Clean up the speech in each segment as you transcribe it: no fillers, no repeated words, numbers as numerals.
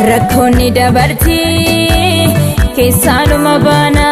Rakkoonni dabarti keessanuma baana.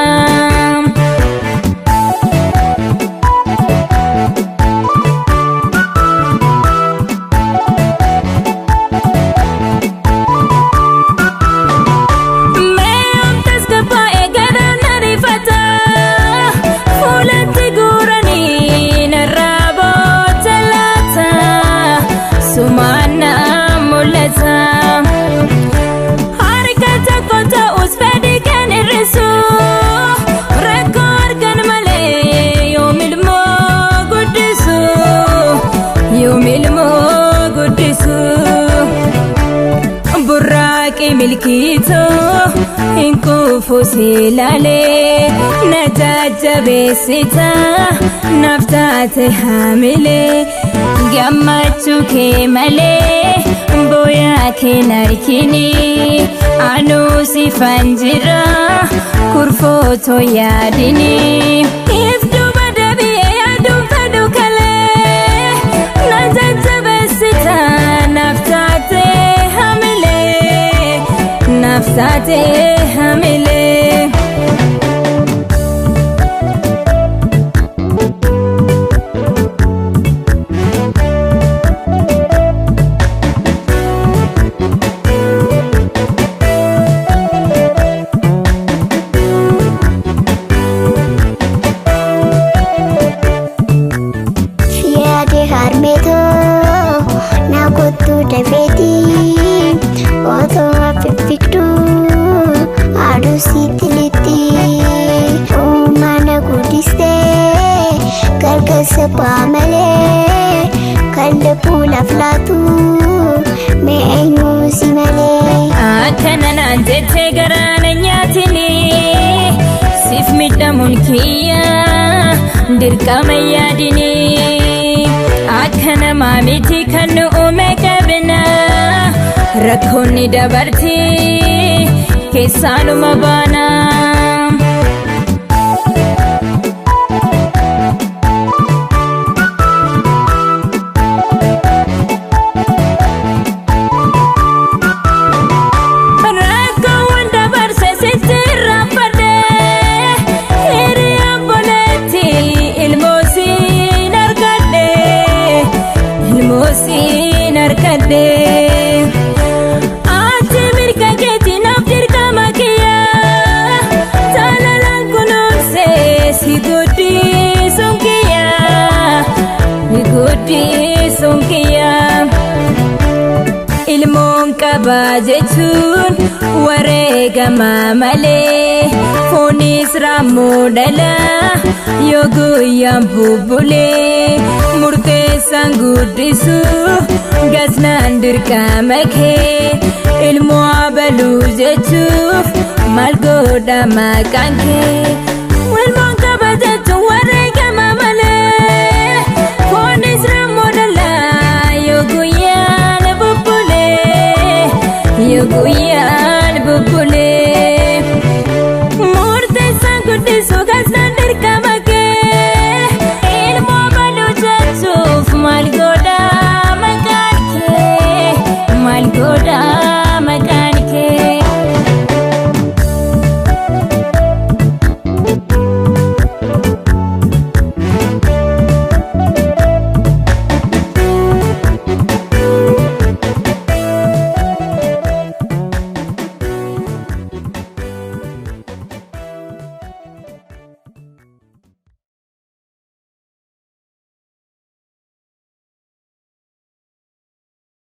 Milkito inku fusilale najajabesita naftate hamile gammachu ke male boya ke narkini anu si fanjira kurfoto yadini ifdu badabi adu fadu kale najajabesita naftate nafsate hamile. Fiade harmeto na kutu deveti oto apifiktu adu sitiliti umana gudiste karkasa pamale kanda pula flatu me ainu simale akana anjete garana nyatini sif midamun kiya dirkama yadini akana mamiti kanu umekabna rakkoonni dabarti keessanuma baana. Rakkoowwan dabarse sitti raffadhe hiriyaa boleetti ilmoosiin argadhe. Ilmoon qaba jechuun wareegama malee foonis raammoo dhala yoo guyyaan bubbulee murteessaan guddisu gasnaan dirqama kee ilmoo abaluu jechuuf maal godha maqaan kee.